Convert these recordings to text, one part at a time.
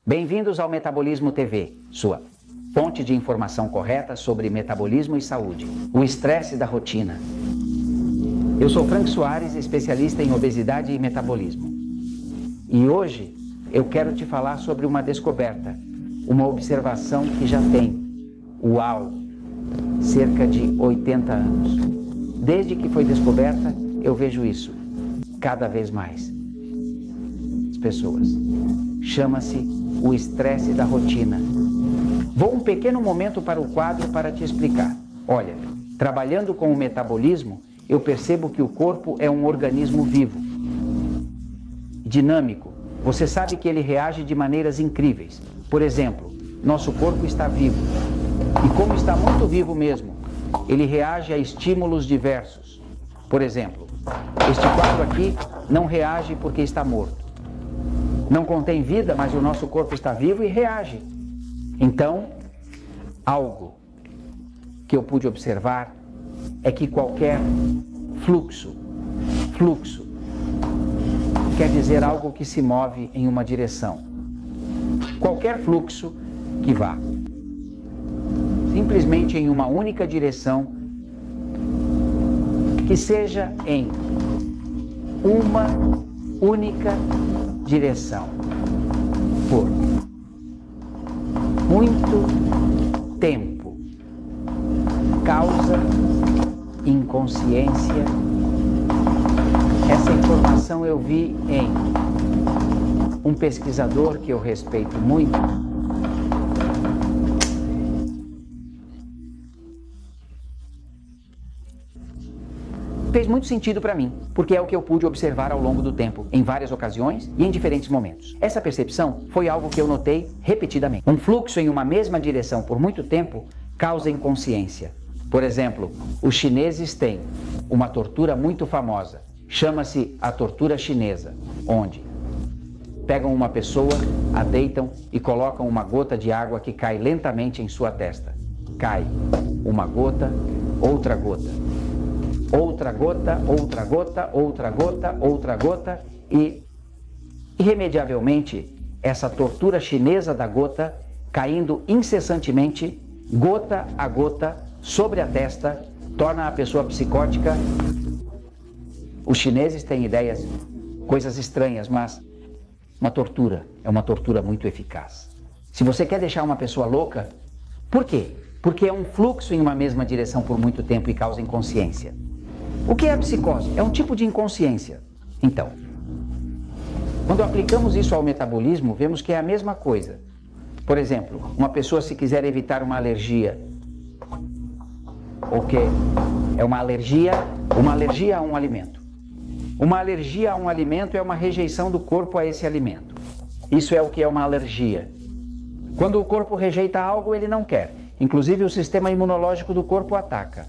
Bem-vindos ao Metabolismo TV, sua fonte de informação correta sobre metabolismo e saúde, o estresse da rotina. Eu sou Frank Soares, especialista em obesidade e metabolismo. E hoje eu quero te falar sobre uma descoberta, uma observação que já tem, uau, cerca de 80 anos. Desde que foi descoberta, eu vejo isso cada vez mais. As pessoas. Chama-se o estresse da rotina. Vou um pequeno momento para o quadro para te explicar. Olha, trabalhando com o metabolismo, eu percebo que o corpo é um organismo vivo, dinâmico. Você sabe que ele reage de maneiras incríveis. Por exemplo, nosso corpo está vivo. E como está muito vivo mesmo, ele reage a estímulos diversos. Por exemplo, este quadro aqui não reage porque está morto. Não contém vida, mas o nosso corpo está vivo e reage. Então, algo que eu pude observar é que qualquer fluxo quer dizer algo que se move em uma direção. Qualquer fluxo que vá simplesmente em uma única direção, que seja em uma única direção, por muito tempo, causa inconsciência. Essa informação eu vi em um pesquisador que eu respeito muito, fez muito sentido para mim, porque é o que eu pude observar ao longo do tempo, em várias ocasiões e em diferentes momentos. Essa percepção foi algo que eu notei repetidamente. Um fluxo em uma mesma direção por muito tempo causa inconsciência. Por exemplo, os chineses têm uma tortura muito famosa, chama-se a tortura chinesa, onde pegam uma pessoa, a deitam e colocam uma gota de água que cai lentamente em sua testa. Cai uma gota, outra gota. Outra gota, outra gota, outra gota, outra gota e, irremediavelmente, essa tortura chinesa da gota caindo incessantemente, gota a gota, sobre a testa, torna a pessoa psicótica. Os chineses têm ideias, coisas estranhas, mas uma tortura é uma tortura muito eficaz. Se você quer deixar uma pessoa louca, por quê? Porque é um fluxo em uma mesma direção por muito tempo e causa inconsciência. O que é a psicose? É um tipo de inconsciência. Então, quando aplicamos isso ao metabolismo, vemos que é a mesma coisa. Por exemplo, uma pessoa, se quiser evitar uma alergia, o que é uma alergia a um alimento. Uma alergia a um alimento é uma rejeição do corpo a esse alimento. Isso é o que é uma alergia. Quando o corpo rejeita algo, ele não quer. Inclusive, o sistema imunológico do corpo ataca.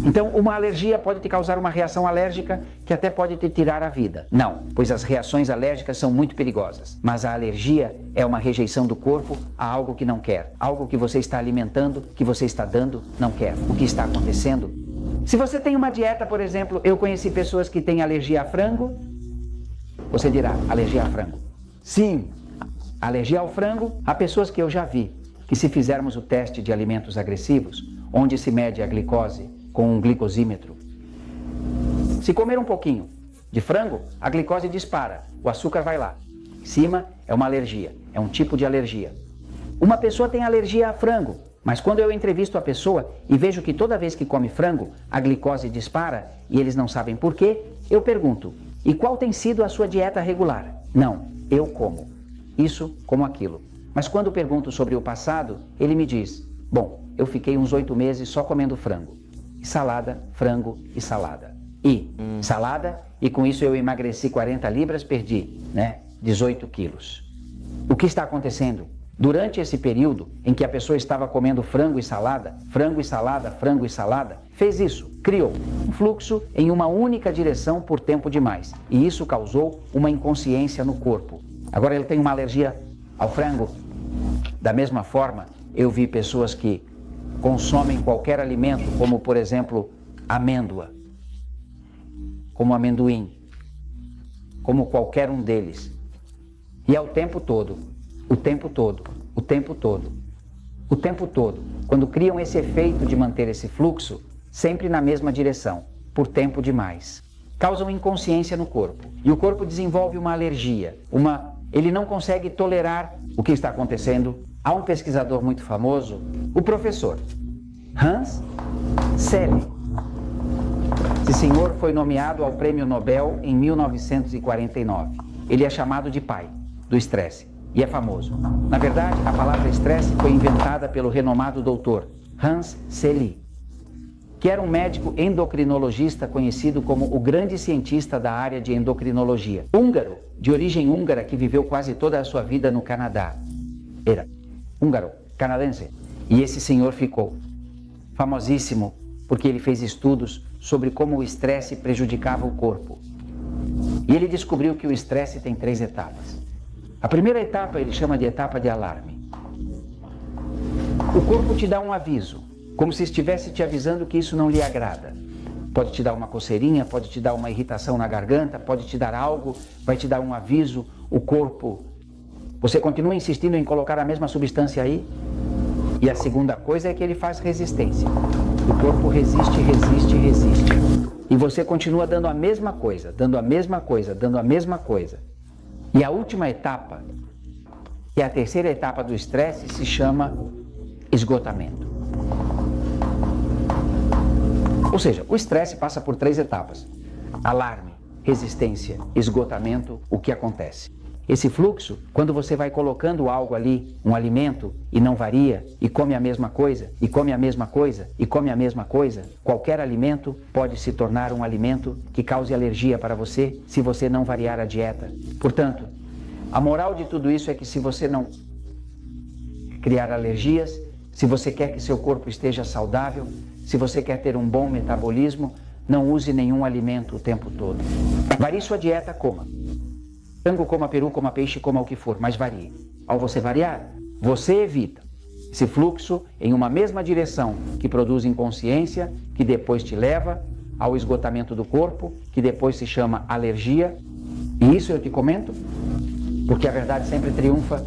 Então, uma alergia pode te causar uma reação alérgica que até pode te tirar a vida. Não, pois as reações alérgicas são muito perigosas. Mas a alergia é uma rejeição do corpo a algo que não quer. Algo que você está alimentando, que você está dando, não quer. O que está acontecendo? Se você tem uma dieta, por exemplo, eu conheci pessoas que têm alergia a frango. Você dirá, alergia a frango. Sim, alergia ao frango. Há pessoas que eu já vi que, se fizermos o teste de alimentos agressivos, onde se mede a glicose com um glicosímetro, se comer um pouquinho de frango, a glicose dispara, o açúcar vai lá. Em cima é uma alergia, é um tipo de alergia. Uma pessoa tem alergia a frango, mas quando eu entrevisto a pessoa e vejo que toda vez que come frango, a glicose dispara e eles não sabem por quê, eu pergunto, e qual tem sido a sua dieta regular? Não, eu como isso, como aquilo. Mas quando pergunto sobre o passado, ele me diz, bom, eu fiquei uns 8 meses só comendo frango. E salada, frango e salada. Salada, e com isso eu emagreci 40 libras, perdi, 18 quilos. O que está acontecendo? Durante esse período em que a pessoa estava comendo frango e salada, frango e salada, frango e salada, fez isso, criou um fluxo em uma única direção por tempo demais. E isso causou uma inconsciência no corpo. Agora ele tem uma alergia ao frango. Da mesma forma, eu vi pessoas que consomem qualquer alimento, como por exemplo, amêndoa, como amendoim, como qualquer um deles. E ao tempo todo, o tempo todo, o tempo todo, o tempo todo. Quando criam esse efeito de manter esse fluxo, sempre na mesma direção, por tempo demais. Causam inconsciência no corpo. E o corpo desenvolve uma alergia, ele não consegue tolerar o que está acontecendo. Há um pesquisador muito famoso, o professor Hans Selye. Esse senhor foi nomeado ao Prêmio Nobel em 1949. Ele é chamado de pai do estresse e é famoso. Na verdade, a palavra estresse foi inventada pelo renomado doutor Hans Selye, que era um médico endocrinologista conhecido como o grande cientista da área de endocrinologia. Húngaro, de origem húngara, que viveu quase toda a sua vida no Canadá. Era húngaro, canadense. E esse senhor ficou famosíssimo porque ele fez estudos sobre como o estresse prejudicava o corpo. E ele descobriu que o estresse tem 3 etapas. A primeira etapa ele chama de etapa de alarme. O corpo te dá um aviso, como se estivesse te avisando que isso não lhe agrada. Pode te dar uma coceirinha, pode te dar uma irritação na garganta, pode te dar algo, vai te dar um aviso, o corpo... Você continua insistindo em colocar a mesma substância aí? E a segunda coisa é que ele faz resistência. O corpo resiste, resiste, resiste. E você continua dando a mesma coisa, dando a mesma coisa, dando a mesma coisa. E a última etapa, que é a terceira etapa do estresse, se chama esgotamento. Ou seja, o estresse passa por 3 etapas. Alarme, resistência, esgotamento, o que acontece? Esse fluxo, quando você vai colocando algo ali, um alimento, e não varia, e come a mesma coisa, e come a mesma coisa, e come a mesma coisa, qualquer alimento pode se tornar um alimento que cause alergia para você, se você não variar a dieta. Portanto, a moral de tudo isso é que se você não criar alergias, se você quer que seu corpo esteja saudável, se você quer ter um bom metabolismo, não use nenhum alimento o tempo todo. Varie sua dieta, coma. Frango, coma peru, coma peixe, coma o que for, mas varie. Ao você variar, você evita esse fluxo em uma mesma direção que produz inconsciência, que depois te leva ao esgotamento do corpo, que depois se chama alergia. E isso eu te comento, porque a verdade sempre triunfa.